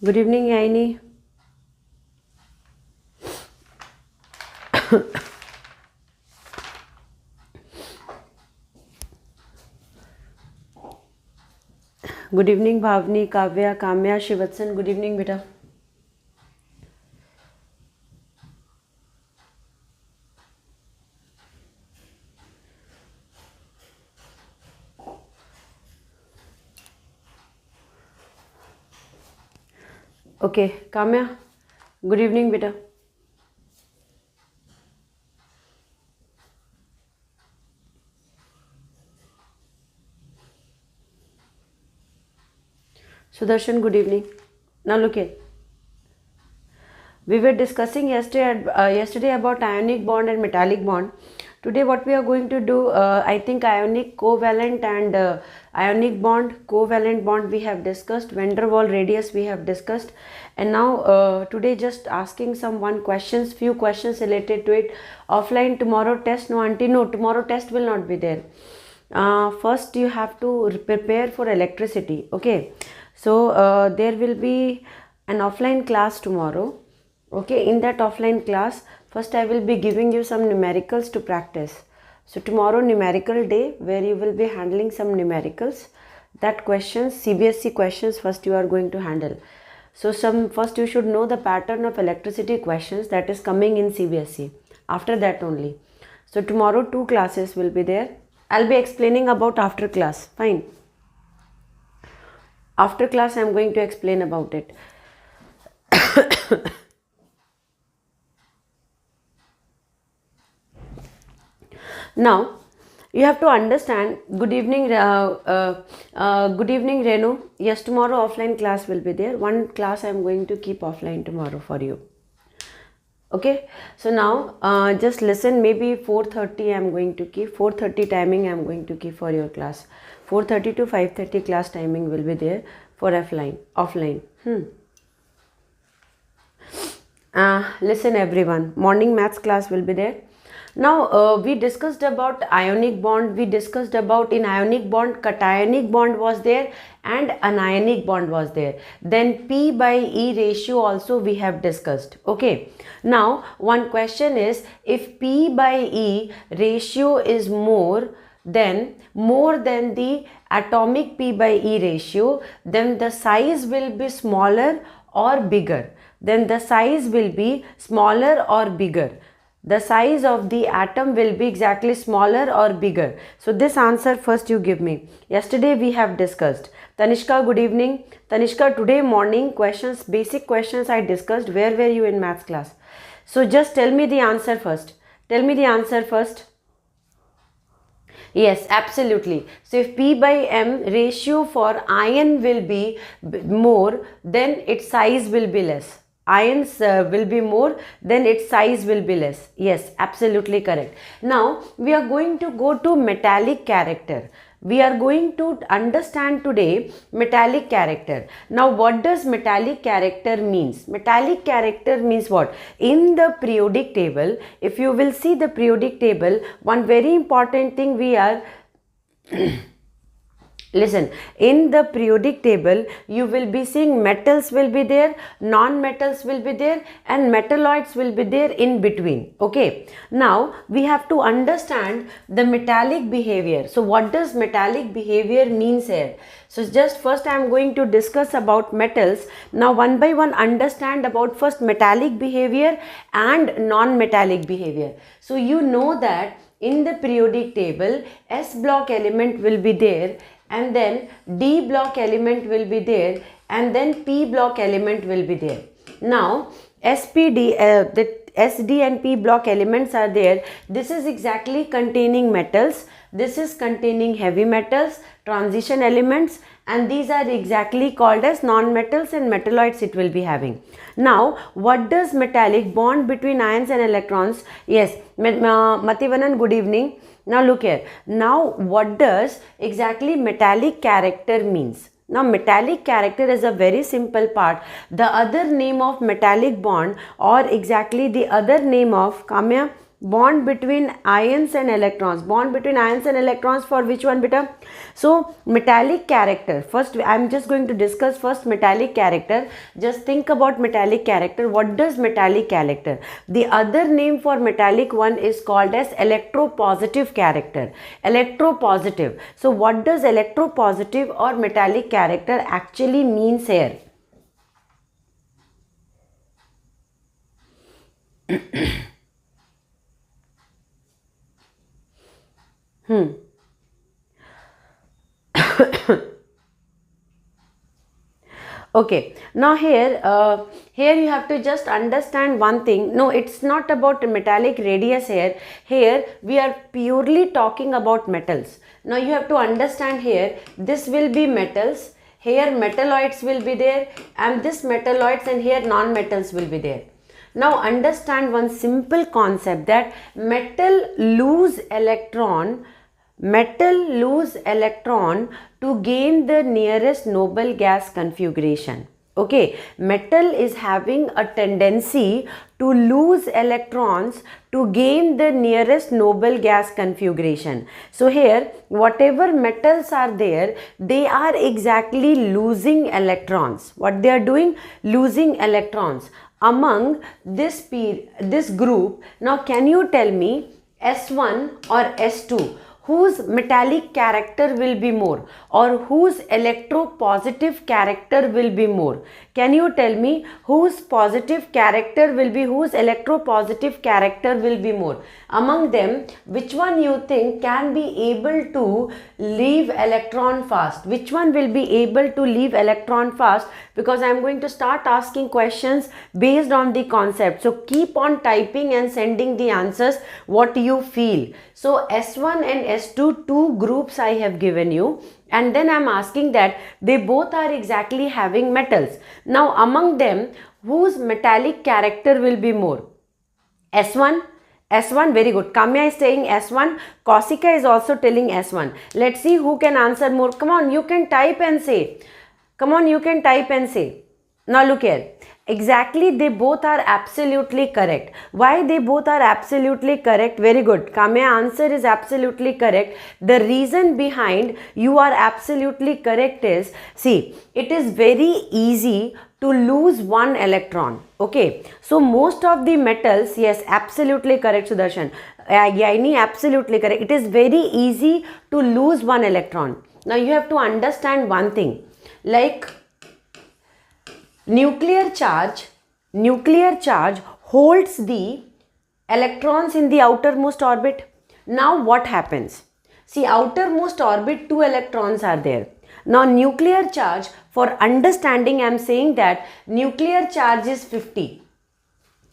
Good evening, Yaini. Good evening, Bhavni, Kavya, Kamya, Shivatsan. Good evening, beta. Okay, Kamya. Good evening, beta. Sudarshan, good evening. Now look here. We were discussing yesterday about ionic bond and metallic bond. Today what we are going to do, I think ionic covalent and ionic bond, covalent bond we have discussed, van der Waals radius we have discussed, and now today just asking some few questions related to it. Offline tomorrow test, no, tomorrow test will not be there. First you have to prepare for electricity, okay? So there will be an offline class tomorrow. Okay, in that offline class, first I will be giving you some numericals to practice. So tomorrow numerical day where you will be handling some numericals. That questions, cbse questions first you are going to handle. So first you should know the pattern of electricity questions that is coming in cbse. After that only. So tomorrow 2 classes will be there. I'll be explaining about after class. Fine. After class I am going to explain about it. Now, you have to understand. Good evening, Renu. Yes, tomorrow offline class will be there. One class I am going to keep offline tomorrow for you. Okay. So now, just listen. Maybe 4:30 I am going to keep. 4:30 timing I am going to keep for your class. 4:30 to 5:30 class timing will be there for offline. Listen, everyone. Morning maths class will be there. Now we discussed about ionic bond. We discussed about in ionic bond cationic bond was there and anionic bond was there. Then P by E ratio also we have discussed. Okay. Now one question is, if P by E ratio is more than the atomic P by E ratio, then the size will be smaller or bigger. Then the size will be smaller or bigger. The size of the atom will be exactly smaller or bigger. So this answer first you give me. Yesterday we have discussed. Tanishka, good evening. Tanishka, today morning questions, basic questions I discussed. Where were you in maths class? So just tell me the answer first. Tell me the answer first. Yes, absolutely. So if P by M ratio for ion will be more, then its size will be less. Ions will be more, then its size will be less. Yes, absolutely correct. Now we are going to go to metallic character. We are going to understand today metallic character. Now what does metallic character means? Metallic character means what? In the periodic table, if you will see the periodic table, one very important thing we are listen, in the periodic table you will be seeing metals will be there, non-metals will be there, and metalloids will be there in between. Okay, now we have to understand the metallic behavior. So what does metallic behavior means here? So just first I am going to discuss about metals. Now one by one understand about first metallic behavior and non-metallic behavior. So you know that in the periodic table S block element will be there, and then D block element will be there, and then P block element will be there. Now SPD, the SD and P block elements are there. This is exactly containing metals, this is containing heavy metals, transition elements, and these are exactly called as non-metals and metalloids it will be having. Now what does metallic bond between ions and electrons? Yes, Mativanan, good evening. Now look here. Now what does exactly metallic character means? Now metallic character is a very simple part. The other name of metallic bond, or exactly the other name of, Kamya, Bond between ions and electrons. Bond between ions and electrons for which one, beta? So metallic character. First, I'm just going to discuss first metallic character. Just think about metallic character. What does metallic character? The other name for metallic one is called as electropositive character. Electropositive. So what does electropositive or metallic character actually means here? Okay, now here you have to just understand one thing. No, it's not about metallic radius here. Here we are purely talking about metals. Now you have to understand here, this will be metals, here metalloids will be there, and this metalloids, and here non-metals will be there. Now understand one simple concept, that metal lose electron to gain the nearest noble gas configuration. Okay, metal is having a tendency to lose electrons to gain the nearest noble gas configuration. So here whatever metals are there, they are exactly losing electrons. What they are doing? Losing electrons among this group. Now can you tell me S1 or S2, whose metallic character will be more, or whose electropositive character will be more? Can you tell me whose positive character will be, whose electropositive character will be more? Among them, which one you think can be able to leave electron fast? Which one will be able to leave electron fast? Because I am going to start asking questions based on the concept. So keep on typing and sending the answers what you feel. So S1 and S2, two groups I have given you, and then I am asking that they both are exactly having metals. Now among them, whose metallic character will be more? S1, very good. Kamya is saying S1. Kausika is also telling S1. Let's see who can answer more. Come on, you can type and say. Come on, you can type and say. Now look here. Exactly, they both are absolutely correct. Why they both are absolutely correct? Very good. Kamya answer is absolutely correct. The reason behind you are absolutely correct is, see, it is very easy to lose one electron. Okay, so most of the metals, yes, absolutely correct, Sudarshan. Absolutely correct. It is very easy to lose one electron. Now you have to understand one thing, like nuclear charge holds the electrons in the outermost orbit. Now what happens? See, outermost orbit, 2 electrons are there. Now nuclear charge, for understanding I am saying that nuclear charge is 50.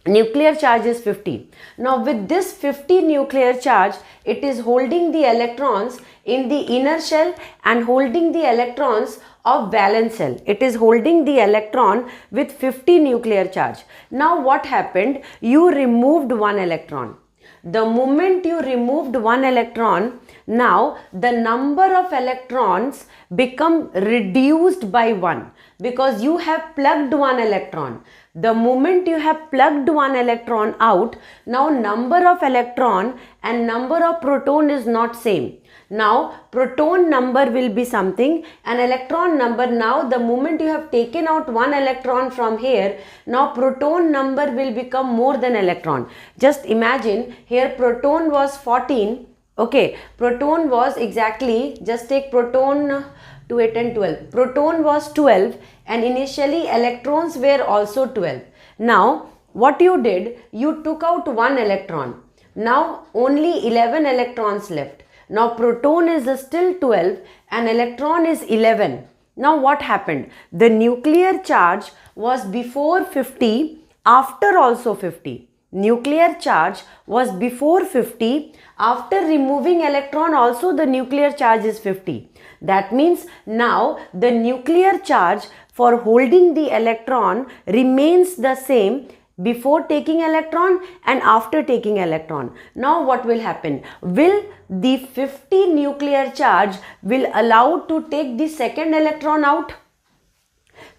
Nuclear charge is 50. Now with this 50 nuclear charge, it is holding the electrons in the inner shell and holding the electrons of valence shell. It is holding the electron with 50 nuclear charge. Now what happened? You removed one electron. The moment you removed one electron, now the number of electrons become reduced by 1, because you have plugged one electron. The moment you have plugged one electron out, now number of electron and number of proton is not same. Now proton number will be something and electron number. Now the moment you have taken out one electron from here, now proton number will become more than electron. Just imagine, here proton was 14. Okay, proton was exactly, just take proton 2, 8 and 12. Proton was 12 and initially electrons were also 12. Now what you did, you took out one electron. Now only 11 electrons left. Now proton is still 12 and electron is 11. Now what happened? The nuclear charge was before 50, after also 50. Nuclear charge was before 50, after removing electron also the nuclear charge is 50. That means now the nuclear charge for holding the electron remains the same before taking electron and after taking electron. Now what will happen? Will the 50 nuclear charge will allow to take the second electron out?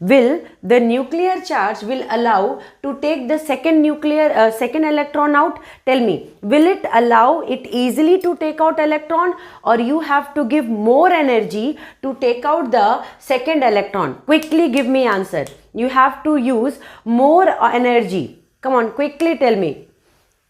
Will the nuclear charge will allow to take the second electron out? Tell me, will it allow it easily to take out electron, or you have to give more energy to take out the second electron? Quickly give me answer. You have to use more energy. Come on, quickly tell me.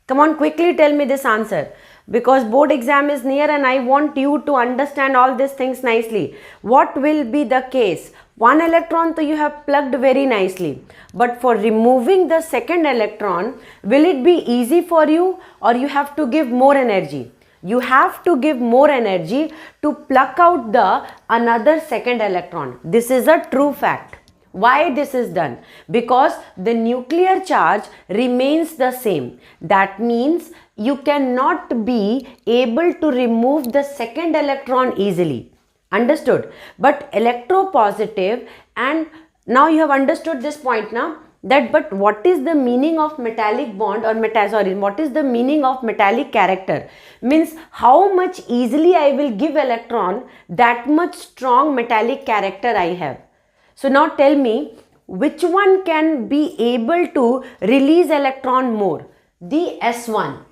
Come on, quickly tell me this answer, because board exam is near and I want you to understand all these things nicely. What will be the case? One electron, so you have plugged very nicely, but for removing the second electron, will it be easy for you, or you have to give more energy? You have to give more energy to pluck out the another second electron. This is a true fact. Why this is done? Because the nuclear charge remains the same. That means you cannot be able to remove the second electron easily. Understood? But electropositive, and now you have understood this point now, that but what is the meaning of metallic bond, or what is the meaning of metallic character? Means how much easily I will give electron, that much strong metallic character I have. So now tell me, which one can be able to release electron more? The S1.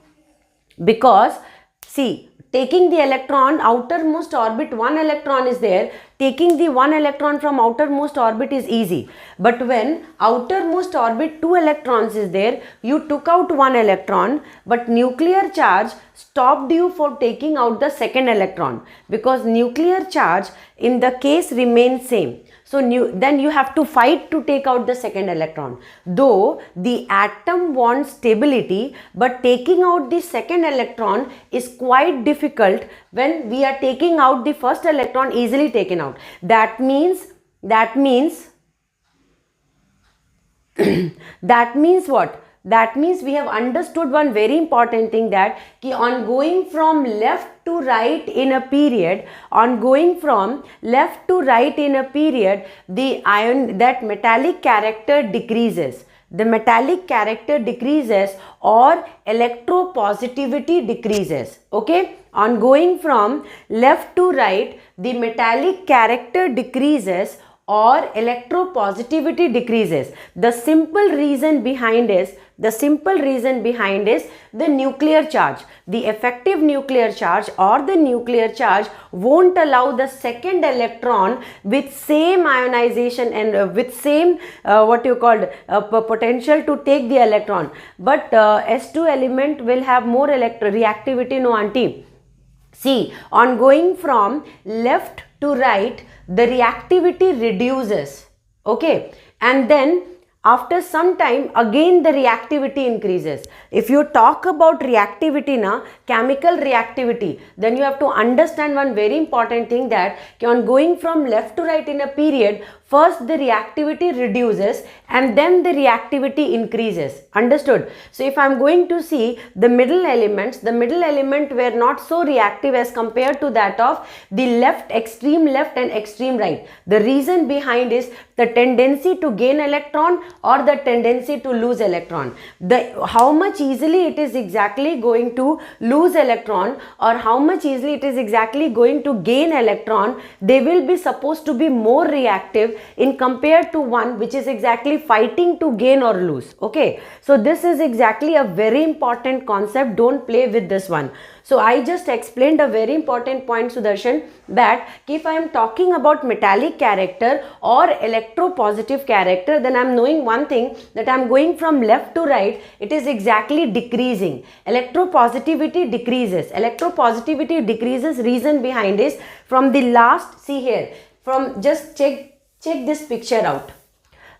Because see, taking the electron outermost orbit, one electron is there, taking the one electron from outermost orbit is easy. But when outermost orbit 2 electrons is there, you took out one electron, but nuclear charge stopped you for taking out the second electron, because nuclear charge in the case remains same. So then you have to fight to take out the second electron. Though the atom wants stability, but taking out the second electron is quite difficult when we are taking out the first electron easily taken out. That means what? That means we have understood one very important thing, that on going from left to right in a period, the that metallic character decreases. The metallic character decreases, or electropositivity decreases. Okay? On going from left to right, the metallic character decreases, or electropositivity decreases. The simple reason behind is the nuclear charge. The effective nuclear charge, or the nuclear charge, won't allow the second electron with same ionization and with same potential to take the electron. But S2 element will have more reactivity, no auntie. See, on going from left to right, the reactivity reduces. Okay, and then after some time again the reactivity increases. If you talk about reactivity now, chemical reactivity, then you have to understand one very important thing, that on going from left to right in a period, first the reactivity reduces and then the reactivity increases. Understood? So if I am going to see the middle elements, the middle element were not so reactive as compared to that of the extreme left and extreme right. The reason behind is the tendency to gain electron or the tendency to lose electron. How much easily it is exactly going to lose electron, or how much easily it is exactly going to gain electron, they will be supposed to be more reactive in compared to one which is exactly fighting to gain or lose. Okay, so this is exactly a very important concept. Don't play with this one. So I just explained a very important point, Sudarshan, that if I am talking about metallic character or electropositive character, then I am knowing one thing, that I am going from left to right, it is exactly decreasing. Electropositivity decreases. Electropositivity decreases. Reason behind is, from the last, see here, from just check this picture out.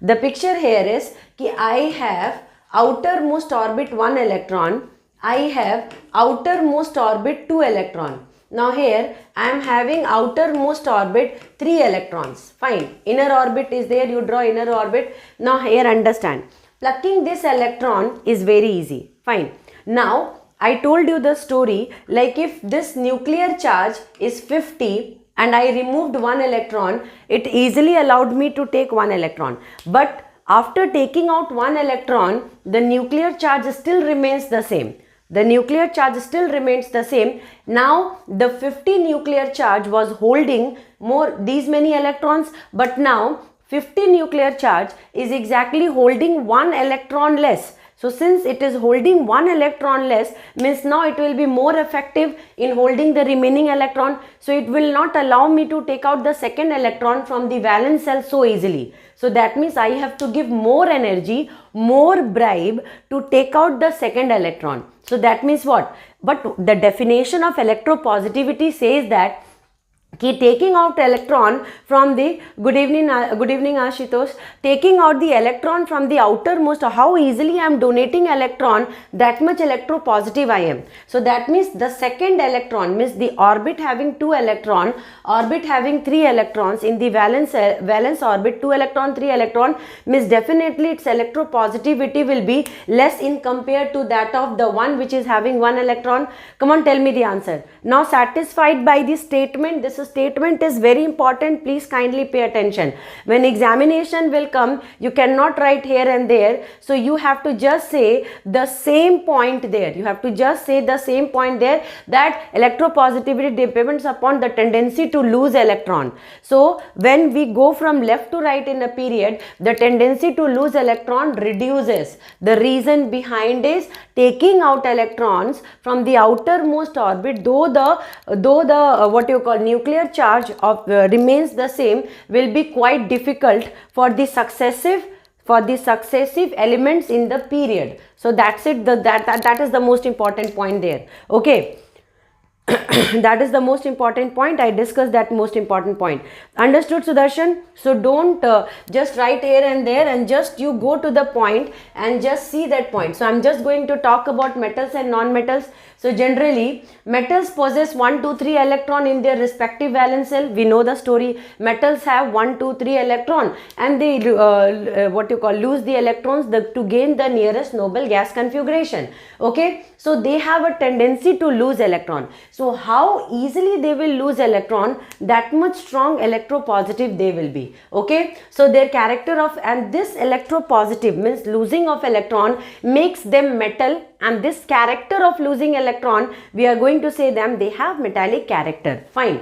The picture here is कि I have outermost orbit 1 electron, I have outermost orbit 2 electron. Now here I am having outermost orbit 3 electrons. Fine. Inner orbit is there, you draw inner orbit. Now here understand. Plucking this electron is very easy. Fine. Now I told you the story, like if this nuclear charge is 50 and I removed 1 electron, it easily allowed me to take 1 electron. But after taking out 1 electron, the nuclear charge still remains the same. The nuclear charge still remains the same. Now the 50 nuclear charge was holding these many electrons, but now 50 nuclear charge is exactly holding 1 electron less. So since it is holding 1 electron less, means now it will be more effective in holding the remaining electron. So it will not allow me to take out the second electron from the valence shell so easily. So that means I have to give more energy, more bribe to take out the second electron. So that means what? But the definition of electropositivity says that taking out electron from the good evening Ashutosh, taking out the electron from the outermost, how easily I am donating electron, that much electropositive I am. So that means the second electron, means the orbit having 2 electron, orbit having 3 electrons, in the valence orbit 2 electron 3 electron, means definitely its electropositivity will be less in compared to that of the one which is having 1 electron. Come on, tell me the answer. Now satisfied by this statement? This statement is very important. Please kindly pay attention. When examination will come, you cannot write here and there. So you have to just say the same point there. You have to just say the same point there, that electropositivity depends upon the tendency to lose electron. So when we go from left to right in a period, the tendency to lose electron reduces. The reason behind is taking out electrons from the outermost orbit, though the what you call nuclear charge of remains the same, will be quite difficult for the successive elements in the period. So that's it. That is the most important point there. Okay. That is the most important point. I discussed that most important point. Understood, Sudarshan? So don't just write here and there, and just you go to the point and just see that point. So I'm just going to talk about metals and non-metals. So generally, metals possess 1, 2, 3 electron in their respective valence shell. We know the story. Metals have 1, 2, 3 electron, and they lose the electrons to gain the nearest noble gas configuration. Okay, so they have a tendency to lose electron. So how easily they will lose electron, that much strong electropositive they will be. Okay, so their character of, and this electropositive means losing of electron makes them metal, and this character of losing electron, we are going to say them, they have metallic character. Fine.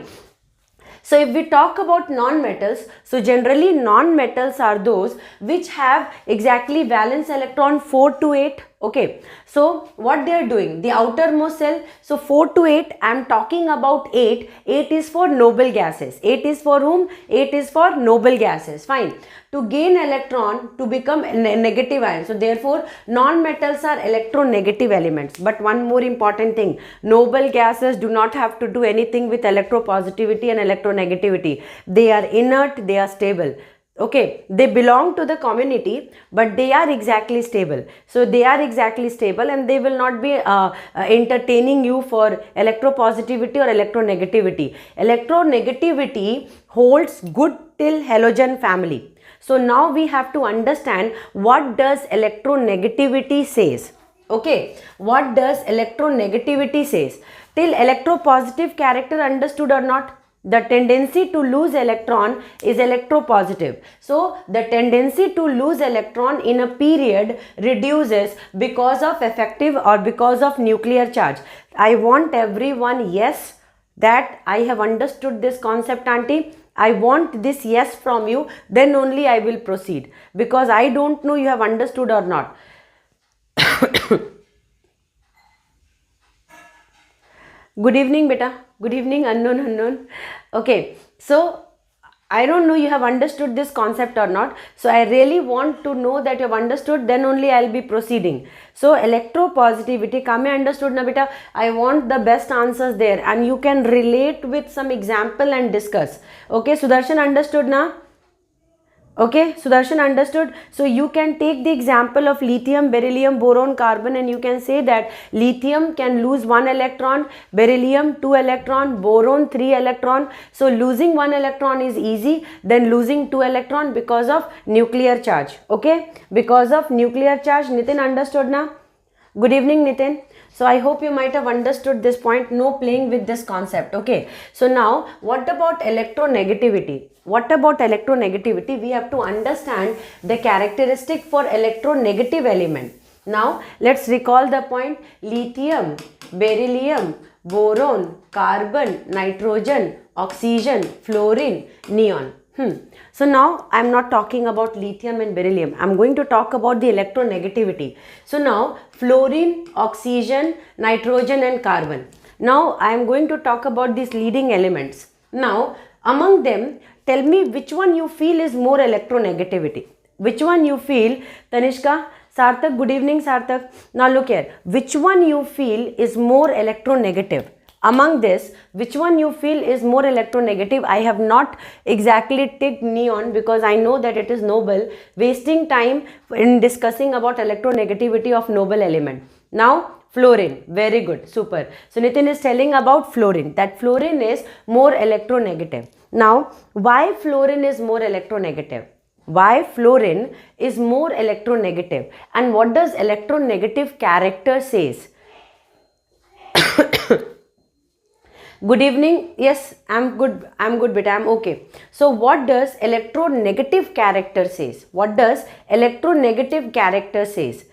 So if we talk about non-metals, so generally non-metals are those which have exactly valence electron 4 to 8. Okay, so what they are doing, the outermost shell, so 4 to 8, I am talking about 8. 8 is for noble gases. 8 is for whom? 8 is for noble gases. Fine. To gain electron to become negative ion. So therefore non-metals are electronegative elements. But one more important thing, noble gases do not have to do anything with electropositivity and electronegativity. They are inert, they are stable. Okay, they belong to the community, but they are exactly stable. So they are exactly stable, and they will not be entertaining you for electropositivity or electronegativity. Electronegativity holds good till halogen family. So now we have to understand what does electronegativity says. Okay, what does electronegativity says? Till electropositive character understood or not? The tendency to lose electron is electropositive. So the tendency to lose electron in a period reduces because of effective or because of nuclear charge. I want everyone yes, that I have understood this concept, auntie. I want this yes from you, then only I will proceed, because I don't know you have understood or not. Good evening, beta. Good evening, unknown. Okay, so I don't know you have understood this concept or not. So I really want to know that you have understood, then only I will be proceeding. So electropositivity, Kame understood na beta? I want the best answers there, and you can relate with some example and discuss. Okay, Sudarshan understood na? Okay, Sudarshan understood. So you can take the example of lithium, beryllium, boron, carbon, and you can say that lithium can lose 1 electron, beryllium 2 electron, boron 3 electron. So losing 1 electron is easy, then losing 2 electron because of nuclear charge. Okay, because of nuclear charge. Nitin understood na? Good evening, Nitin. So I hope you might have understood this point. No playing with this concept. Okay, so now what about electronegativity? What about electronegativity? We have to understand the characteristic for electronegative element. Now let's recall the point: lithium, beryllium, boron, carbon, nitrogen, oxygen, fluorine, neon. So now I am not talking about lithium and beryllium. I am going to talk about the electronegativity. So now fluorine, oxygen, nitrogen and carbon. Now I am going to talk about these leading elements. Now among them, tell me which one you feel is more electronegativity. Which one you feel, Tanishka, Sarthak, good evening Sarthak. Now look here, which one you feel is more electronegative? Among this, which one you feel is more electronegative? I have not exactly ticked neon because I know that it is noble, wasting time in discussing about electronegativity of noble element. Now, fluorine, very good, super. So, Nitin is telling about fluorine, that fluorine is more electronegative. Now, why fluorine is more electronegative? Why fluorine is more electronegative? And what does electronegative character says? Good evening. Yes, I'm good. I'm good, but I'm okay. So what does electronegative character says? What does electronegative character says?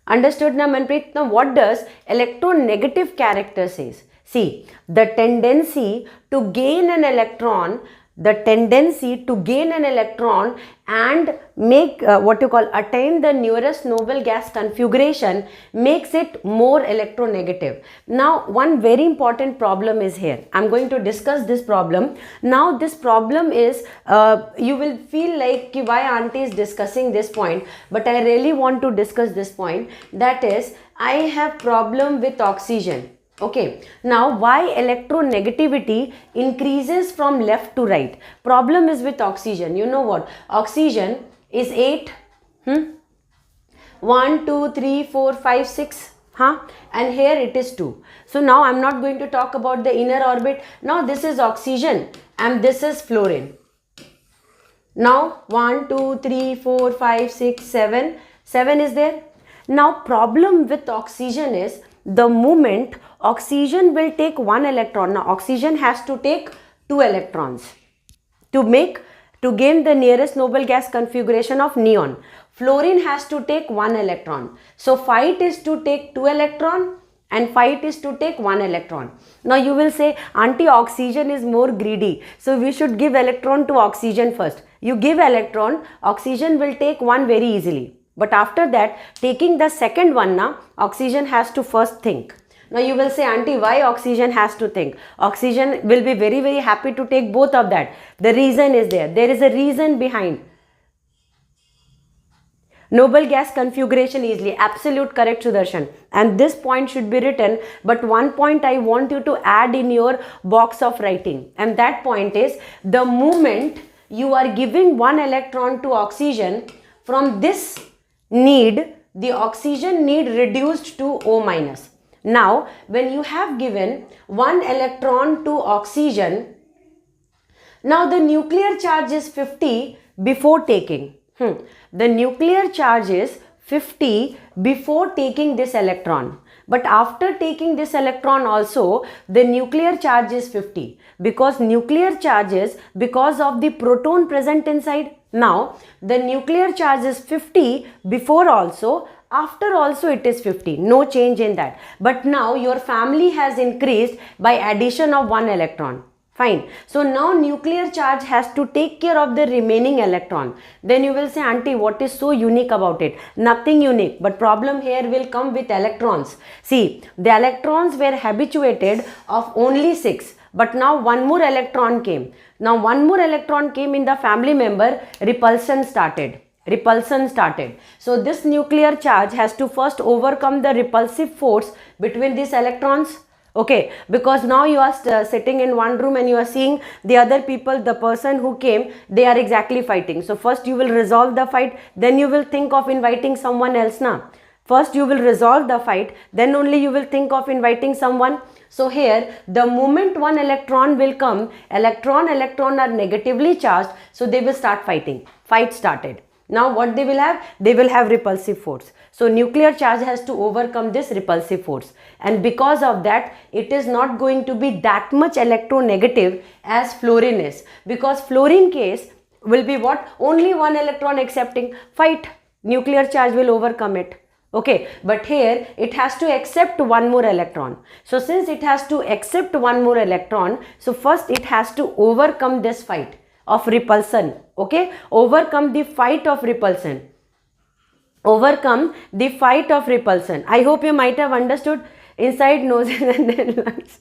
Understood na Manpreet? Now what does electronegative character says? See, the tendency to gain an electron, and make attain the nearest noble gas configuration makes it more electronegative. Now one very important problem is here. I'm going to discuss this problem. Now this problem is, you will feel like why auntie is discussing this point, but I really want to discuss this point. That is, I have problem with oxygen. Okay, now why electronegativity increases from left to right? Problem is with oxygen. You know what? Oxygen is 8. 1, 2, 3, 4, 5, 6. And here it is 2. So now I'm not going to talk about the inner orbit. Now this is oxygen and this is fluorine. Now 1, 2, 3, 4, 5, 6, 7. 7 is there. Now problem with oxygen is, the moment oxygen will take one electron. Now oxygen has to take 2 electrons to gain the nearest noble gas configuration of neon. Fluorine has to take 1 electron. So fight is to take 2 electron and fight is to take 1 electron. Now you will say, auntie, oxygen is more greedy, so we should give electron to oxygen first. You give electron, oxygen will take 1 very easily. But after that, taking the second one, oxygen has to first think. Now you will say, auntie, why oxygen has to think? Oxygen will be very, very happy to take both of that. The reason is there. There is a reason behind. Noble gas configuration easily. Absolute correct, Sudarshan. And this point should be written. But one point I want you to add in your box of writing. And that point is, the moment you are giving 1 electron to oxygen, from this need, the oxygen need reduced to O minus. Now, when you have given 1 electron to oxygen, now the nuclear charge is 50 before taking. The nuclear charge is 50 before taking this electron. But after taking this electron also, the nuclear charge is 50. Because nuclear charge is because of the proton present inside. Now, the nuclear charge is 50 before also, after also it is 50. No change in that. But now your family has increased by addition of 1 electron. Fine. So now nuclear charge has to take care of the remaining electron. Then you will say, auntie, what is so unique about it? Nothing unique. But problem here will come with electrons. See, the electrons were habituated of only 6. But now 1 more electron came. Now 1 more electron came in the family member, repulsion started. So this nuclear charge has to first overcome the repulsive force between these electrons. Okay, because now you are sitting in one room and you are seeing the other people, the person who came, they are exactly fighting. So first you will resolve the fight, then you will think of inviting someone else now. First you will resolve the fight, then only you will think of inviting someone. So here, the moment 1 electron will come, electron are negatively charged, so they will start fighting. Fight started. Now what they will have? They will have repulsive force. So nuclear charge has to overcome this repulsive force. And because of that, it is not going to be that much electronegative as fluorine is. Because fluorine case will be what? Only 1 electron accepting. Fight. Nuclear charge will overcome it. Okay, but here it has to accept one more electron. So since it has to accept one more electron, so first it has to overcome this fight of repulsion. Okay, overcome the fight of repulsion. Overcome the fight of repulsion. I hope you might have understood. Inside noses and then lungs.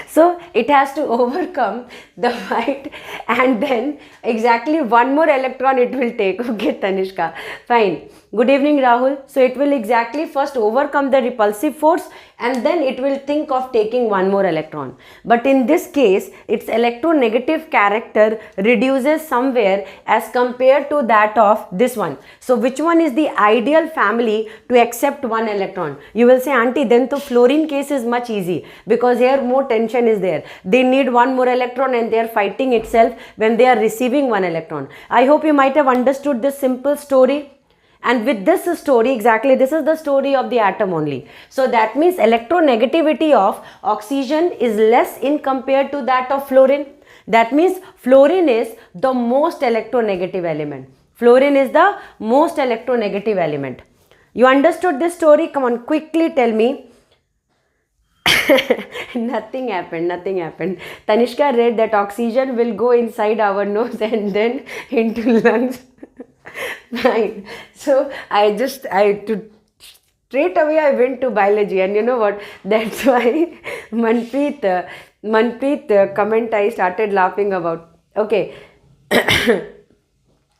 So it has to overcome the fight, and then exactly one more electron it will take. Okay, Tanishka, fine. Good evening, Rahul. So it will exactly first overcome the repulsive force, and then it will think of taking one more electron. But in this case, its electronegative character reduces somewhere as compared to that of this one. So which one is the ideal family to accept one electron? You will say, auntie, then the fluorine case is much easy, because here more tension is there. They need one more electron and they are fighting itself when they are receiving one electron. I hope you might have understood this simple story. And with this story, exactly this is the story of the atom only. So that means electronegativity of oxygen is less in compared to that of fluorine. That means fluorine is the most electronegative element. Fluorine is the most electronegative element. You understood this story? Come on, quickly tell me. Nothing happened. Tanishka read that oxygen will go inside our nose and then into lungs. Fine. So straight away I went to biology, and you know what? That's why Manpreet comment I started laughing about. Okay.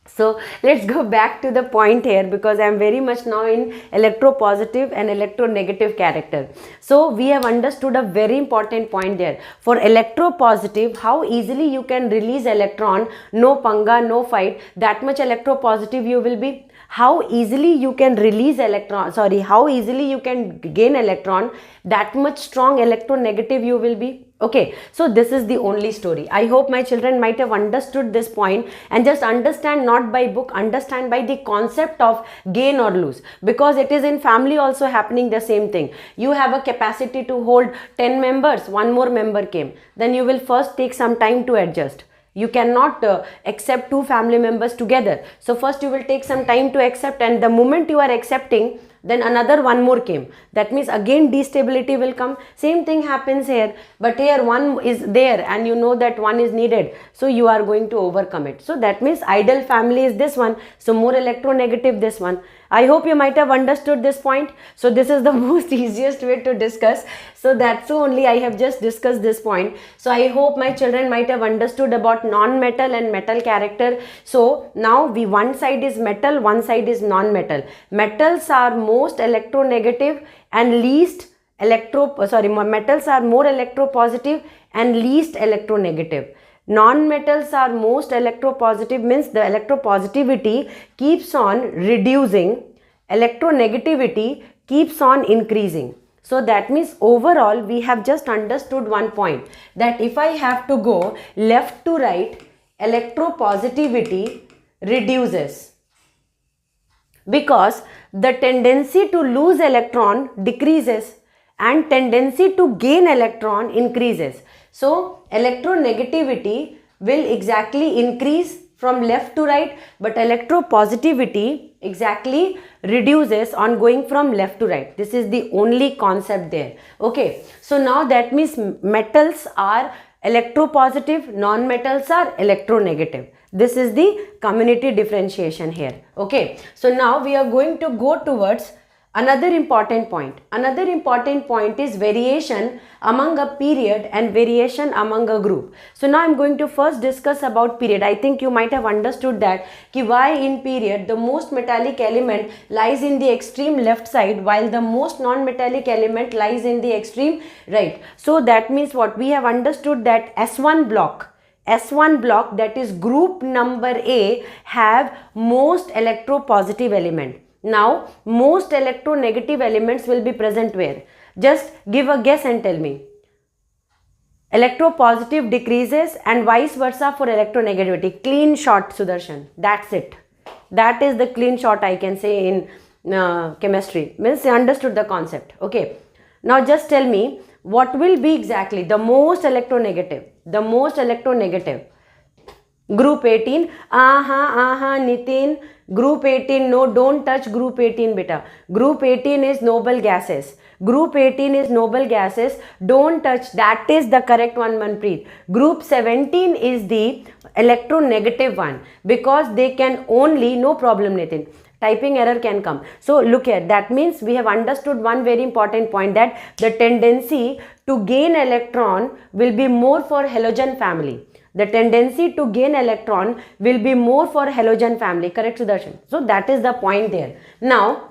So let's go back to the point here, because I am very much now in electropositive and electronegative character. So we have understood a very important point there. For electropositive, how easily you can release electron, no panga, no fight, that much electropositive you will be. How easily you can release electron, how easily you can gain electron, that much strong electronegative you will be. Okay, so this is the only story. I hope my children might have understood this point, and just understand not by book, understand by the concept of gain or lose, because it is in family also happening the same thing. You have a capacity to hold 10 members, one more member came, then you will first take some time to adjust. You cannot accept two family members together. So first you will take some time to accept, and the moment you are accepting, then another one more came. That means again destability will come. Same thing happens here, but here one is there and you know that one is needed, so you are going to overcome it. So that means ideal family is this one, so more electronegative this one. I hope you might have understood this point. So this is the most easiest way to discuss. So that's only I have just discussed this point. So I hope my children might have understood about non-metal and metal character. So now one side is metal, one side is non-metal. Metals are most electronegative and least metals are more electropositive and least electronegative. Non-metals are most electropositive, means the electropositivity keeps on reducing, electronegativity keeps on increasing. So that means overall we have just understood one point, that if I have to go left to right, electropositivity reduces, because the tendency to lose electron decreases and tendency to gain electron increases. So electronegativity will exactly increase from left to right, but electropositivity exactly reduces on going from left to right. This is the only concept there. Okay, so now that means metals are electropositive, non-metals are electronegative. This is the community differentiation here. Okay, so now we are going to go towards another important point. Another important point is variation among a period and variation among a group. So now I am going to first discuss about period. I think you might have understood that why in period the most metallic element lies in the extreme left side while the most non-metallic element lies in the extreme right. So that means what we have understood, that S1 block, that is group number A, have most electropositive element. Now, most electronegative elements will be present where? Just give a guess and tell me. Electropositive decreases and vice versa for electronegativity. Clean shot, Sudarshan. That's it. That is the clean shot I can say in chemistry. Means you understood the concept. Okay. Now just tell me what will be exactly the most electronegative. The most electronegative. Group 18, Nitin, group 18, no, don't touch group 18 beta. Group 18 is noble gases. Group 18 is noble gases, don't touch, that is the correct one, Manpreet. Group 17 is the electronegative one, because they can only, no problem Nitin, typing error can come. So look here, that means we have understood one very important point, that the tendency to gain electron will be more for halogen family. The tendency to gain electron will be more for halogen family, correct Sudarshan? So that is the point there. Now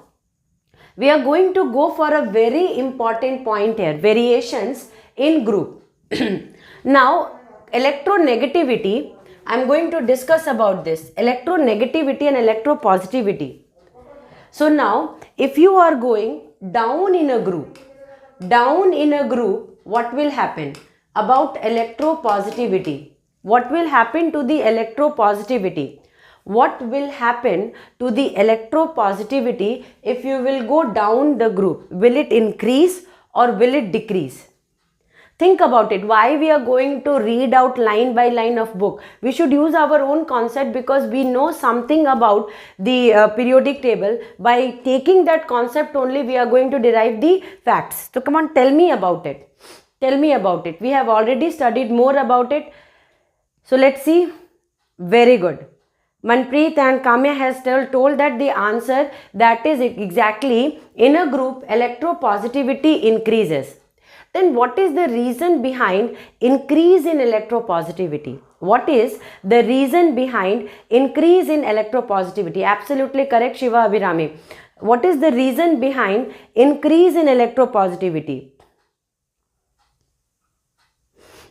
we are going to go for a very important point here, variations in group. Now electronegativity, I am going to discuss about this, electronegativity and electropositivity. So now if you are going down in a group, what will happen about electropositivity? What will happen to the electropositivity? What will happen to the electropositivity if you will go down the group? Will it increase or will it decrease? Think about it. Why we are going to read out line by line of book? We should use our own concept, because we know something about the periodic table. By taking that concept only, we are going to derive the facts. So come on, tell me about it. Tell me about it. We have already studied more about it. So let's see. Very good. Manpreet and Kamya has told that the answer, that is exactly, in a group electropositivity increases. Then what is the reason behind increase in electropositivity? What is the reason behind increase in electropositivity? Absolutely correct, Shiva Abhirami. What is the reason behind increase in electropositivity?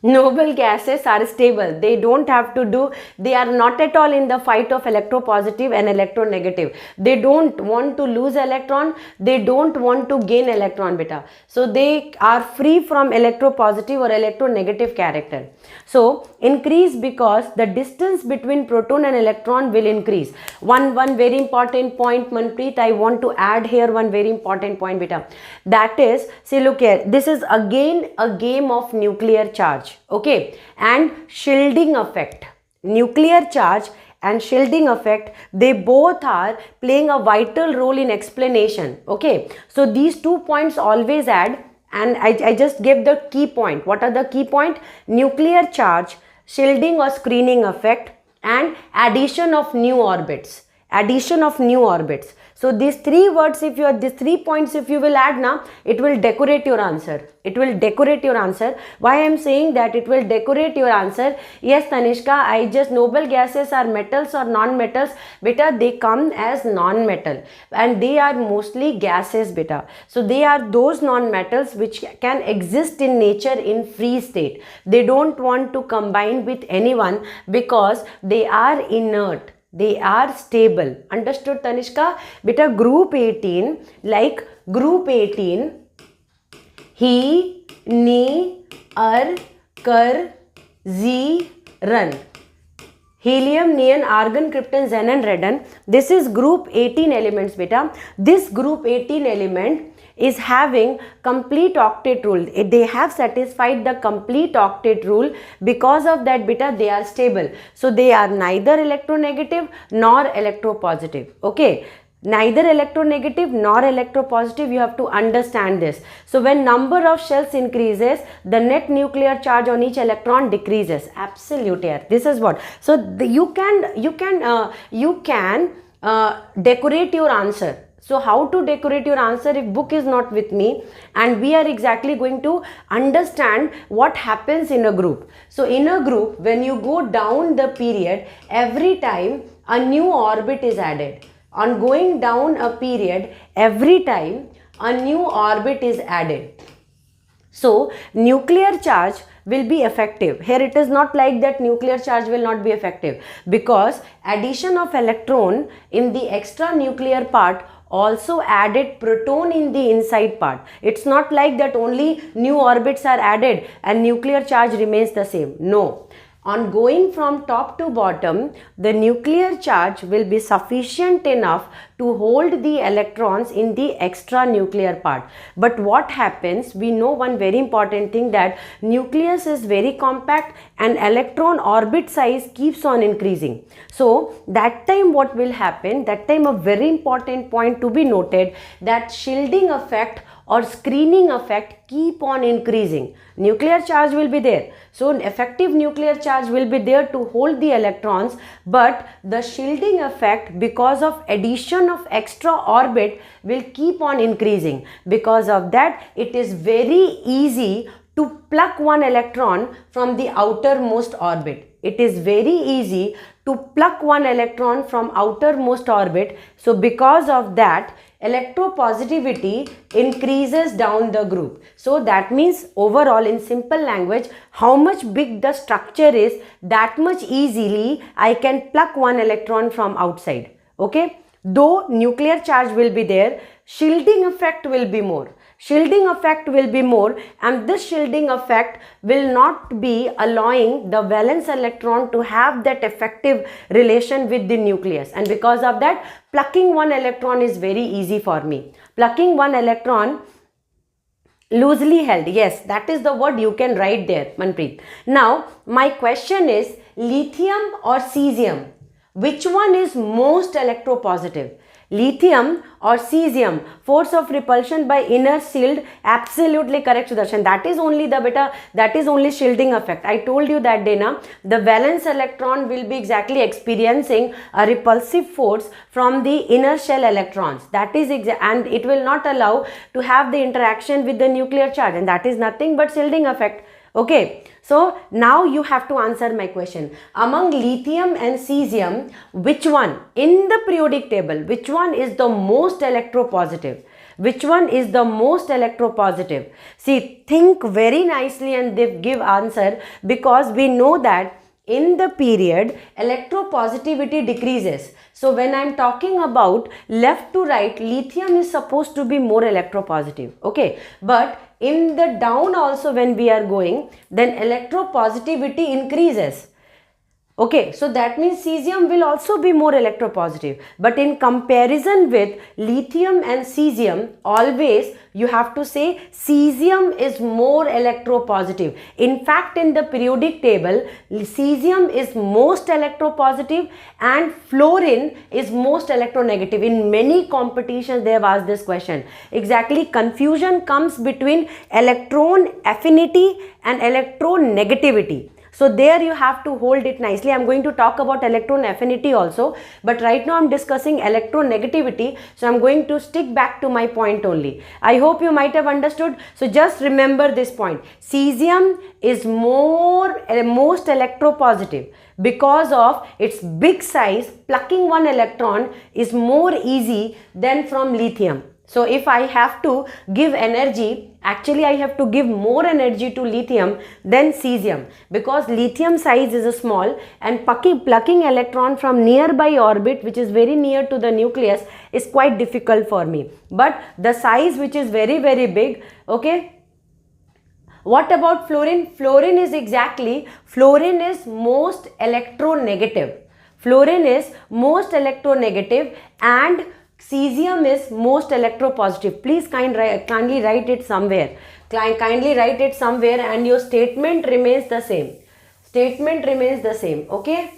Noble gases are stable. They don't have to do, they are not at all in the fight of electropositive and electronegative. They don't want to lose electron. They don't want to gain electron beta. So they are free from electropositive or electronegative character. So increase because the distance between proton and electron will increase. One very important point, Manpreet, I want to add here one very important point beta. That is, see look here, this is again a game of nuclear charge. Okay, and shielding effect. Nuclear charge and shielding effect, they both are playing a vital role in explanation. Okay, so these 2 points always add, and I just gave the key point. What are the key point? Nuclear charge, shielding or screening effect, and addition of new orbits. Addition of new orbits. So these 3 words, if you are, these 3 points if you will add now, it will decorate your answer. It will decorate your answer. Why I am saying that it will decorate your answer? Yes, Tanishka, I just, noble gases are metals or non-metals? Beta, they come as non-metal and they are mostly gases beta. So they are those non-metals which can exist in nature in free state. They don't want to combine with anyone because they are inert. They are stable. Understood, Tanishka? Beta, group 18, like group 18, he, ni, ar, kar, zi, run. Helium, neon, argon, krypton, xenon, radon. This is group 18 elements, beta. This group 18 element is having complete octet rule. They have satisfied the complete octet rule. Because of that beta, they are stable. So they are neither electronegative nor electropositive. Okay, neither electronegative nor electropositive. You have to understand this. So when number of shells increases, the net nuclear charge on each electron decreases. Absolutely. This is what. So you can decorate your answer. So how to decorate your answer if book is not with me, and we are exactly going to understand what happens in a group. So in a group, when you go down the period, every time a new orbit is added. On going down a period, every time a new orbit is added. So nuclear charge will be effective. Here it is not like that nuclear charge will not be effective, because addition of electron in the extra nuclear part also added proton in the inside part. It's not like that only new orbits are added and nuclear charge remains the same. No. On going from top to bottom, the nuclear charge will be sufficient enough to hold the electrons in the extra nuclear part. But what happens, we know one very important thing, that nucleus is very compact and electron orbit size keeps on increasing. So that time what will happen, that time a very important point to be noted, that shielding effect or screening effect keep on increasing. Nuclear charge will be there, so effective nuclear charge will be there to hold the electrons, but the shielding effect because of addition of extra orbit will keep on increasing. Because of that, it is very easy to pluck one electron from the outermost orbit. It is very easy to pluck one electron from outermost orbit. So because of that, electropositivity increases down the group. So that means overall, in simple language, how much big the structure is, that much easily I can pluck one electron from outside. Okay, though nuclear charge will be there, shielding effect will be more. Shielding effect will be more, and this shielding effect will not be allowing the valence electron to have that effective relation with the nucleus, and because of that, plucking one electron is very easy for me. Plucking one electron loosely held, yes, that is the word you can write there, Manpreet. Now my question is, lithium or cesium, which one is most electropositive? Lithium or cesium? Force of repulsion by inner shield, absolutely correct, Sudarshan. That is only the beta, that is only shielding effect. I told you that day na, the valence electron will be exactly experiencing a repulsive force from the inner shell electrons. That is and it will not allow to have the interaction with the nuclear charge, and that is nothing but shielding effect. Okay, so now you have to answer my question. Among lithium and cesium, which one in the periodic table, which one is the most electropositive? Which one is the most electropositive? See, think very nicely and give answer, because we know that in the period electropositivity decreases. So when I am talking about left to right, lithium is supposed to be more electropositive. Okay, but in the down also when we are going, then electropositivity increases. Okay, so that means cesium will also be more electropositive, but in comparison with lithium and cesium, always you have to say cesium is more electropositive. In fact, in the periodic table, cesium is most electropositive and fluorine is most electronegative. In many competitions they have asked this question. Exactly, confusion comes between electron affinity and electronegativity. So there you have to hold it nicely. I am going to talk about electron affinity also, but right now I am discussing electronegativity. So I am going to stick back to my point only. I hope you might have understood. So just remember this point. Cesium is most electropositive because of its big size. Plucking one electron is more easy than from lithium. So if I have to give energy, actually I have to give more energy to lithium than cesium, because lithium size is small and plucking electron from nearby orbit, which is very near to the nucleus, is quite difficult for me. But the size which is very, very big, okay. What about fluorine? Fluorine is most electronegative. Fluorine is most electronegative and cesium is most electropositive. Please kindly write it somewhere. Kindly write it somewhere, and your statement remains the same. Statement remains the same. Okay.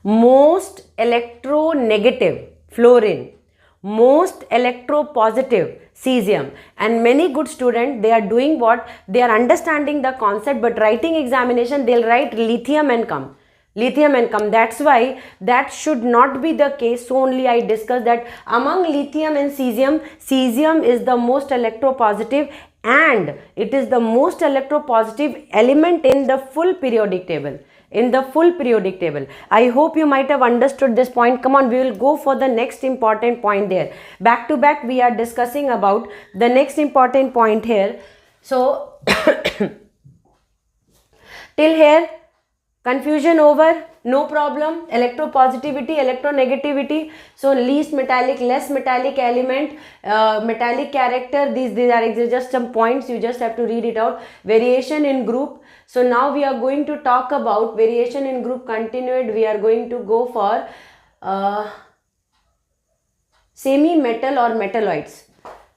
Most electronegative fluorine, most electropositive cesium, and many good students, they are doing what? They are understanding the concept, but writing examination they'll write lithium and come. Lithium and come. That's why that should not be the case. So only I discussed that among lithium and cesium, cesium is the most electropositive and it is the most electropositive element in the full periodic table. I hope you might have understood this point. Come on, we will go for the next important point there. Back to back we are discussing about the next important point here. So till here Confusion over? No problem. Electropositivity, electronegativity. So least metallic, less metallic element, metallic character. These are just some points. You just have to read it out. Variation in group. So now we are going to talk about variation in group continued. We are going to go for semi-metal or metalloids.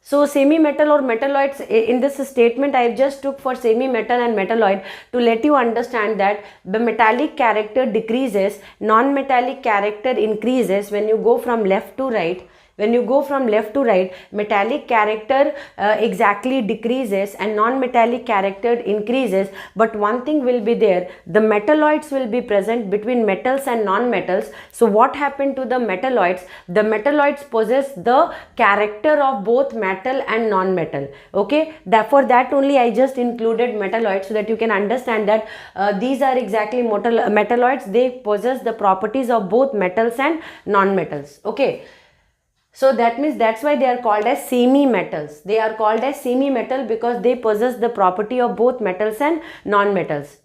So semi-metal or metalloids, in this statement I just took for semi-metal and metalloid to let you understand that the metallic character decreases, non-metallic character increases when you go from left to right. When you go from left to right, metallic character exactly decreases and non-metallic character increases. But one thing will be there, the metalloids will be present between metals and non-metals. So what happened to the metalloids? The metalloids possess the character of both metal and non-metal. Okay, therefore that only I just included metalloids so that you can understand that these are exactly metalloids. They possess the properties of both metals and non-metals. Okay. So that means that's why they are called as semi-metals. They are called as semi-metal because they possess the property of both metals and non-metals.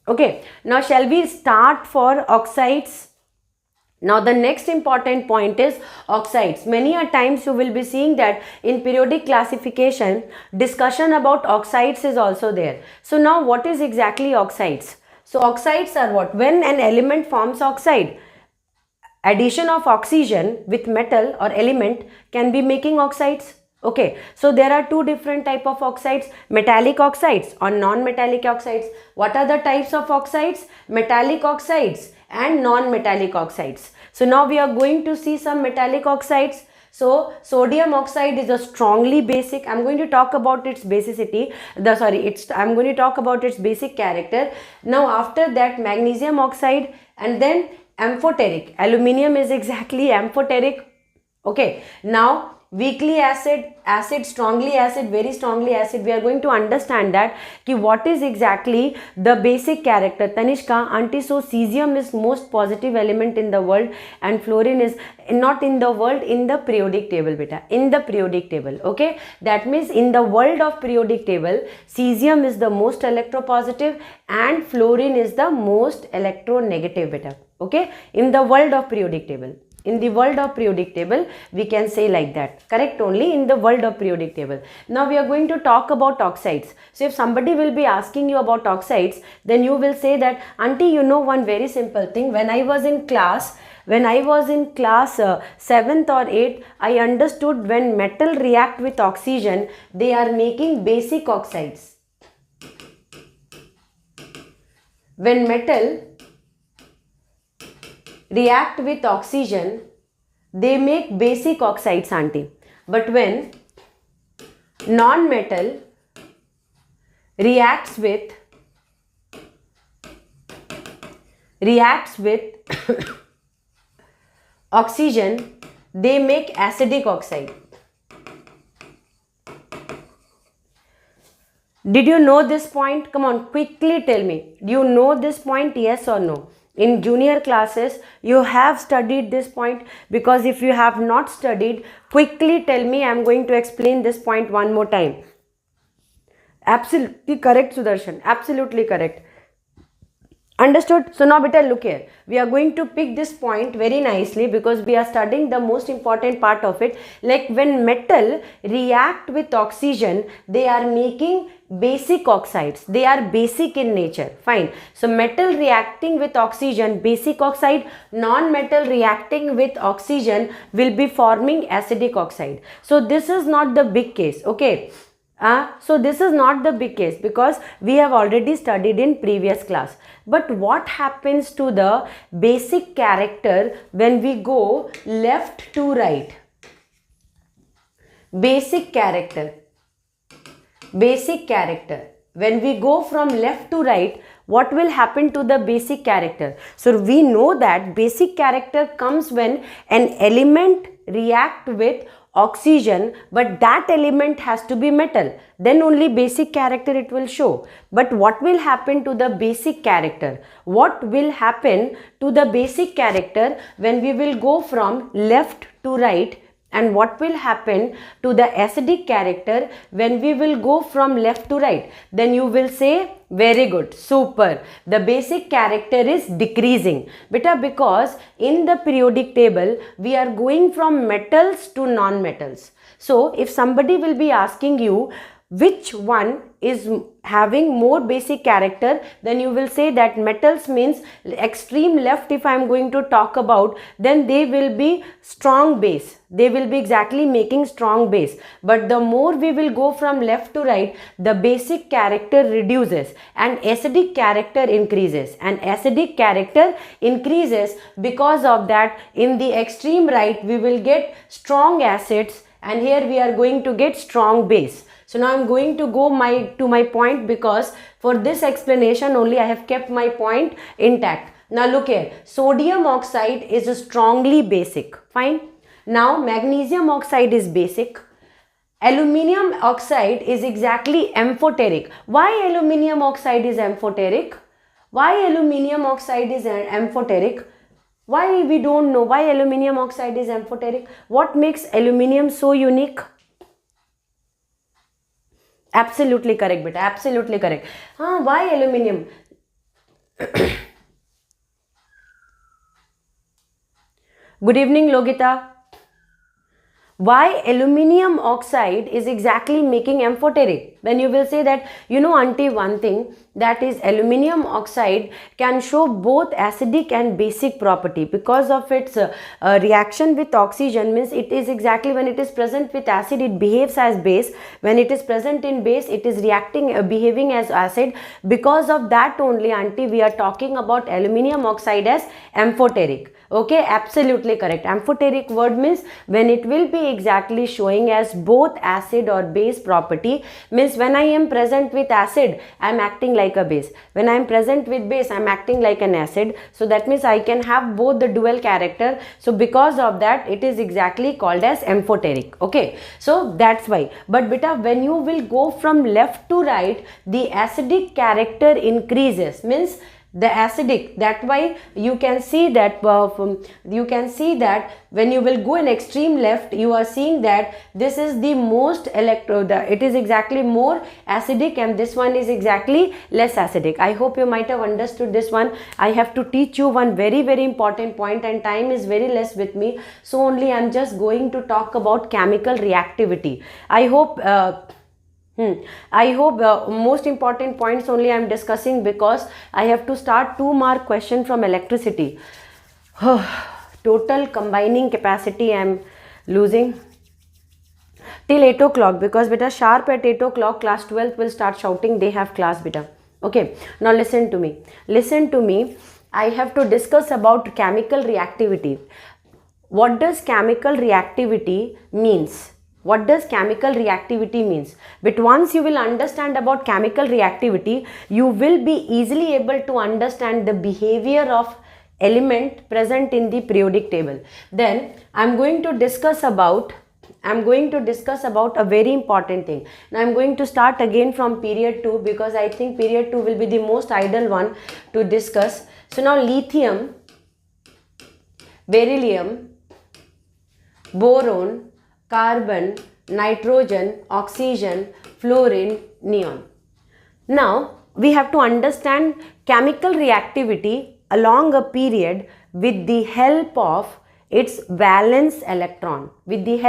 Okay. Now shall we start for oxides? Now the next important point is oxides. Many a times you will be seeing that in periodic classification, discussion about oxides is also there. So now what is exactly oxides? So oxides are what? When an element forms oxide, addition of oxygen with metal or element can be making oxides. Okay, so there are two different type of oxides, metallic oxides or non-metallic oxides. What are the types of oxides? Metallic oxides and non-metallic oxides. So now we are going to see some metallic oxides. So sodium oxide is a strongly basic. I'm going to talk about its basicity. I'm going to talk about its basic character. Now after that, magnesium oxide, and then amphoteric. Aluminium is exactly amphoteric. Okay. Now weakly acid, strongly acid, very strongly acid. We are going to understand that what is exactly the basic character. Tanishka, auntie, so cesium is most positive element in the world and fluorine is not in the world, in the periodic table, beta. In the periodic table. Okay. That means in the world of periodic table, cesium is the most electropositive and fluorine is the most electronegative, beta. Okay. In the world of periodic table. In the world of periodic table, we can say like that. Correct? Only in the world of periodic table. Now we are going to talk about oxides. So if somebody will be asking you about oxides, then you will say that, auntie, you know one very simple thing. When I was in class 7th or 8th, I understood when metal react with oxygen, they are making basic oxides. When metal react with oxygen, they make basic oxides, auntie. But when non-metal reacts with oxygen, they make acidic oxide. Did you know this point? Come on, quickly tell me. Do you know this point? Yes or no? In junior classes, you have studied this point, because if you have not studied, quickly tell me. I am going to explain this point one more time. Absolutely correct, Sudarshan. Absolutely correct. Understood? So now beta, look here. We are going to pick this point very nicely because we are studying the most important part of it. Like when metal react with oxygen, they are making basic oxides. They are basic in nature. Fine. So metal reacting with oxygen, basic oxide. Non-metal reacting with oxygen will be forming acidic oxide. So this is not the big case. Okay. So this is not the big case because we have already studied in previous class. But what happens to the basic character when we go left to right? Basic character. When we go from left to right, what will happen to the basic character? So we know that basic character comes when an element react with oxygen, but that element has to be metal. Then only basic character it will show. But what will happen to the basic character? What will happen to the basic character when we will go from left to right And what will happen to the acidic character when we will go from left to right? Then you will say, very good, super, the basic character is decreasing. Beta, because in the periodic table we are going from metals to non-metals. So if somebody will be asking you which one is having more basic character, then you will say that metals means extreme left. If I am going to talk about, then they will be strong base, they will be exactly making strong base. But the more we will go from left to right, the basic character reduces and acidic character increases, and acidic character increases. Because of that, in the extreme right we will get strong acids, and here we are going to get strong base. So now I am going to go to my point, because for this explanation only I have kept my point intact. Now look here, sodium oxide is strongly basic, fine. Now magnesium oxide is basic. Aluminium oxide is exactly amphoteric. Why aluminium oxide is amphoteric? Why aluminium oxide is amphoteric? Why we don't know why aluminium oxide is amphoteric? What makes aluminium so unique? Absolutely correct, beta. Absolutely correct. Why aluminium? Good evening, Logita. Why aluminium oxide is exactly making amphoteric? Then you will say that, you know, auntie, one thing, that is aluminium oxide can show both acidic and basic property because of its reaction with oxygen. Means it is exactly, when it is present with acid it behaves as base, when it is present in base it is reacting behaving as acid. Because of that only, auntie, we are talking about aluminium oxide as amphoteric. Okay, absolutely correct. Amphoteric word means when it will be exactly showing as both acid or base property. Means when I am present with acid, I am acting like a base. When I am present with base, I am acting like an acid. So that means I can have both the dual character. So because of that, it is exactly called as amphoteric. Okay, so that's why. But beta, when you will go from left to right, the acidic character increases. Means the acidic, that why you can see that when you will go in extreme left, you are seeing that this is the most it is exactly more acidic, and this one is exactly less acidic. I hope you might have understood this one. I have to teach you one very, very important point, and time is very less with me, so only I am just going to talk about chemical reactivity. I hope most important points only I am discussing, because I have to start 2 mark question from electricity. Total combining capacity I am losing till 8 o'clock, because beta sharp at 8 o'clock class 12th will start shouting they have class, beta. Okay, now listen to me. I have to discuss about chemical reactivity. What does chemical reactivity means? What does chemical reactivity means? But once you will understand about chemical reactivity, you will be easily able to understand the behavior of element present in the periodic table. Then I am going to discuss about a very important thing. Now I am going to start again from period 2, because I think period 2 will be the most ideal one to discuss. So now lithium, beryllium, boron, carbon, nitrogen, oxygen, fluorine, neon. Now we have to understand chemical reactivity along a period with the help of its valence electron. Chemical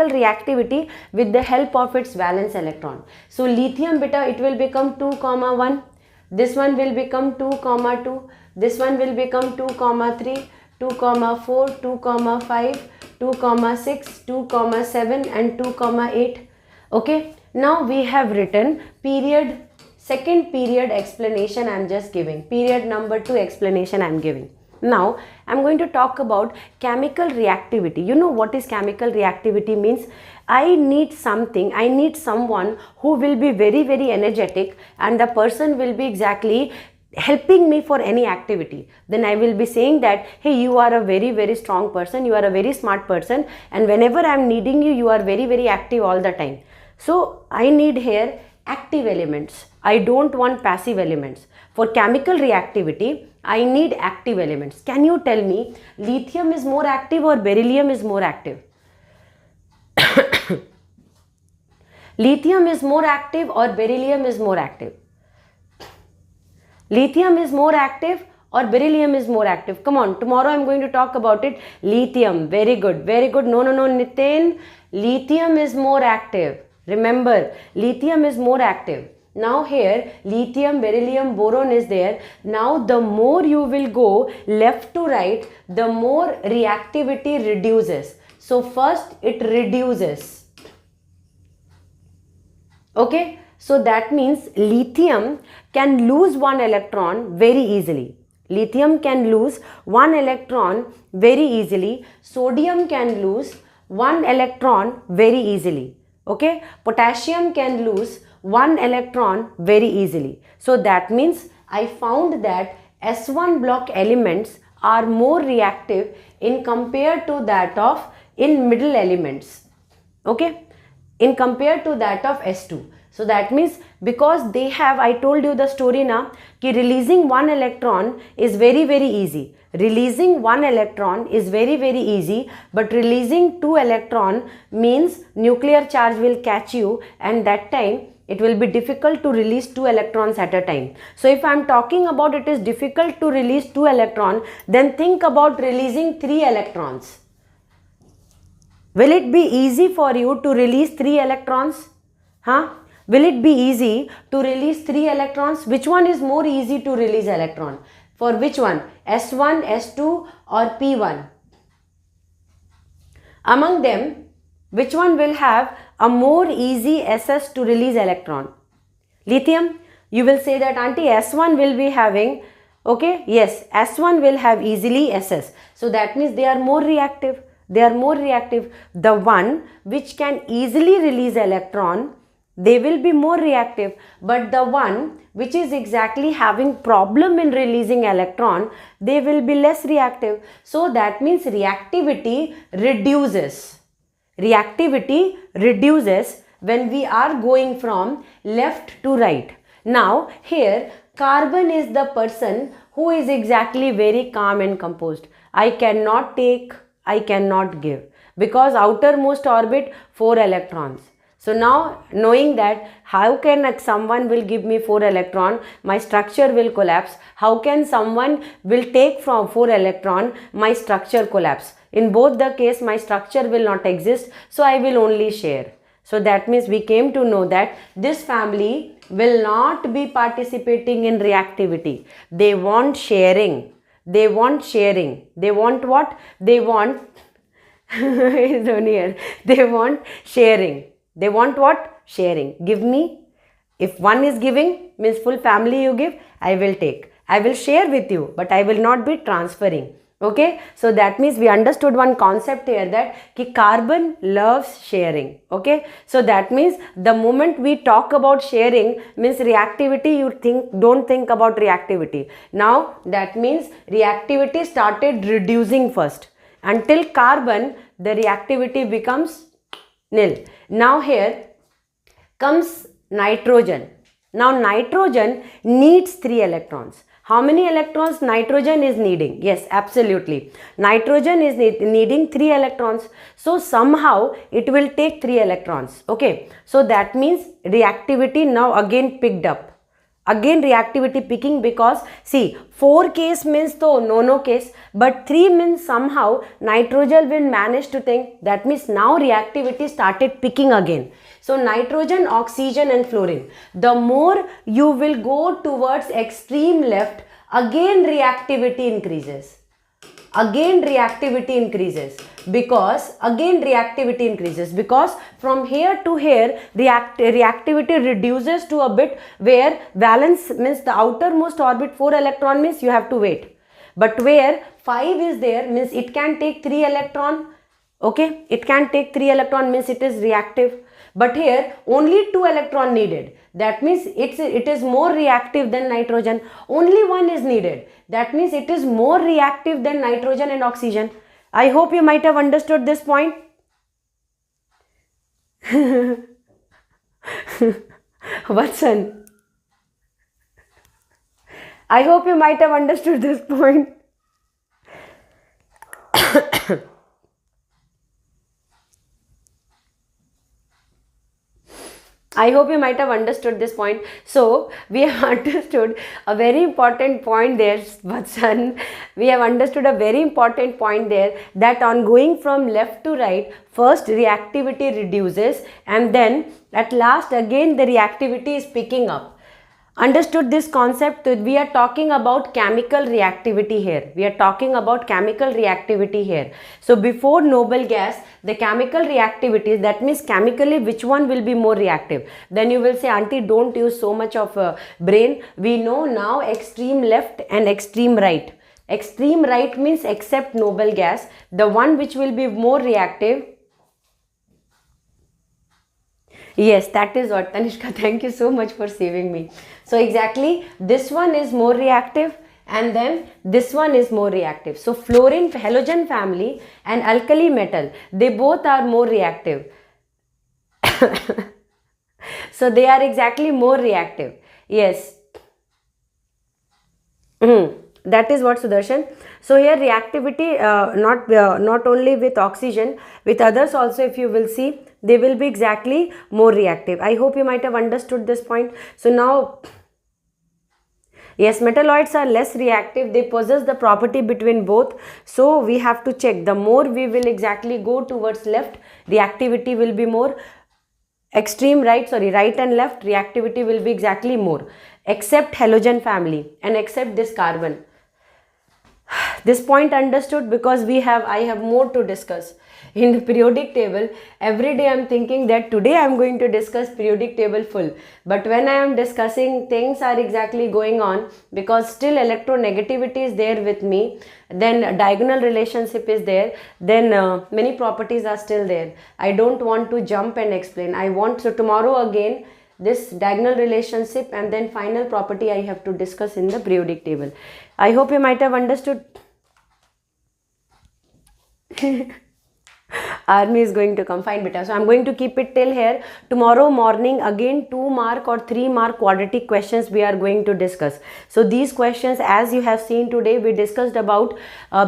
reactivity with the help of its valence electron. So lithium, beta, it will become 2, 1. This one will become 2, 2. This one will become 2, 3. 2, 4, 2, 5, 2, 6, 2, 7 and 2, 8. Okay, now we have written period, second period explanation I am just giving. Period number 2 explanation I am giving. Now I am going to talk about chemical reactivity. You know what is chemical reactivity means? I need someone who will be very, very energetic, and the person will be exactly helping me for any activity. Then I will be saying that, hey, you are a very, very strong person, you are a very smart person, and whenever I am needing you, you are very, very active all the time. So I need here active elements. I don't want passive elements. For chemical reactivity, I need active elements. Can you tell me lithium is more active or beryllium is more active? Lithium is more active or beryllium is more active? Lithium is more active or beryllium is more active? Come on, tomorrow I am going to talk about it. Lithium, very good, very good. No, Nitin, lithium is more active. Remember, lithium is more active. Now here, lithium, beryllium, boron is there. Now the more you will go left to right, the more reactivity reduces. So first it reduces. Okay, so that means lithium can lose one electron very easily. Lithium can lose one electron very easily. Sodium can lose one electron very easily. Okay, potassium can lose one electron very easily. So that means I found that S1 block elements are more reactive in compared to that of in middle elements. Okay, in compared to that of S2. So that means because they have, I told you the story now, कि releasing one electron is very easy. Releasing one electron is very easy, but releasing two electron means nuclear charge will catch you, and that time it will be difficult to release two electrons at a time. So if I am talking about it is difficult to release two electrons, then think about releasing three electrons. Will it be easy for you to release three electrons? Huh? Will it be easy to release three electrons? Which one is more easy to release electron? For which one? S1, S2 or P1? Among them, which one will have a more easy SS to release electron? Lithium? You will say that, auntie, S1 will be having, okay, yes, S1 will have easily SS. So that means they are more reactive. They are more reactive. The one which can easily release electron, they will be more reactive, but the one which is exactly having problem in releasing electron, they will be less reactive. So that means reactivity reduces. Reactivity reduces when we are going from left to right. Now here carbon is the person who is exactly very calm and composed. I cannot take, I cannot give, because outermost orbit 4 electrons. So now knowing that how can someone will give me 4 electron, my structure will collapse. How can someone will take from 4 electron, my structure collapse. In both the case my structure will not exist, so I will only share. So that means we came to know that this family will not be participating in reactivity. They want sharing. They want sharing. They want what? They want they want sharing. They want what? Sharing. Give me. If one is giving, means full family you give, I will take. I will share with you, but I will not be transferring. Okay. So that means we understood one concept here, that ki carbon loves sharing. Okay. So that means the moment we talk about sharing means reactivity, you don't think about reactivity. Now that means reactivity started reducing first. Until carbon, the reactivity becomes nil. Now here comes nitrogen. Now nitrogen needs 3 electrons. How many electrons nitrogen is needing? Yes, absolutely. Nitrogen is needing 3 electrons. So somehow it will take 3 electrons. Okay. So that means reactivity now again picked up. Again reactivity picking, because see 4 case means to no case, but 3 means somehow nitrogen will manage to think. That means now reactivity started picking again. So nitrogen, oxygen and fluorine. The more you will go towards extreme left, again reactivity increases. Again reactivity increases, because from here to here reactivity reduces to a bit where valence means the outermost orbit 4 electron means you have to wait, but where 5 is there means it can take 3 electron. Okay, it can take 3 electron means it is reactive, but here only 2 electron needed. That means it is more reactive than nitrogen. Only 1 is needed. That means it is more reactive than nitrogen and oxygen. I hope you might have understood this point. Watson, I hope you might have understood this point. I hope you might have understood this point. So we have understood a very important point there, Vatsan. We have understood a very important point there, that on going from left to right, first reactivity reduces and then at last again the reactivity is picking up. Understood this concept? We are talking about chemical reactivity here. We are talking about chemical reactivity here. So before noble gas, the chemical reactivity, that means chemically which one will be more reactive. Then you will say, auntie, don't use so much of brain. We know now extreme left and extreme right. Extreme right means except noble gas. The one which will be more reactive. Yes, that is what, Tanishka, thank you so much for saving me. So exactly, this one is more reactive and then this one is more reactive. So fluorine halogen family and alkali metal, they both are more reactive. So they are exactly more reactive. Yes. That is what, Sudarshan. So here reactivity, not only with oxygen, with others also, if you will see, they will be exactly more reactive. I hope you might have understood this point. So now, yes, metalloids are less reactive. They possess the property between both. So we have to check. The more we will exactly go towards left, reactivity will be more. Extreme right, right and left, reactivity will be exactly more. Except halogen family and except this carbon. This point understood, because I have more to discuss in the periodic table. Every day I am thinking that today I am going to discuss periodic table full, but when I am discussing, things are exactly going on, because still electronegativity is there with me, then diagonal relationship is there, then many properties are still there. I don't want to jump and explain. So tomorrow again this diagonal relationship and then final property I have to discuss in the periodic table. I hope you might have understood. Army is going to come, fine beta. So I'm going to keep it till here. Tomorrow morning again 2 mark or 3 mark quadratic questions we are going to discuss. So these questions, as you have seen today, we discussed about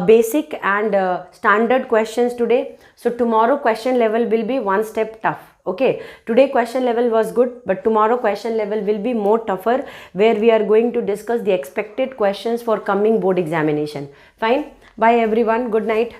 basic and standard questions today. So tomorrow question level will be one step tough. Okay, today question level was good, but tomorrow question level will be more tougher, where we are going to discuss the expected questions for coming board examination. Fine. Bye everyone. Good night.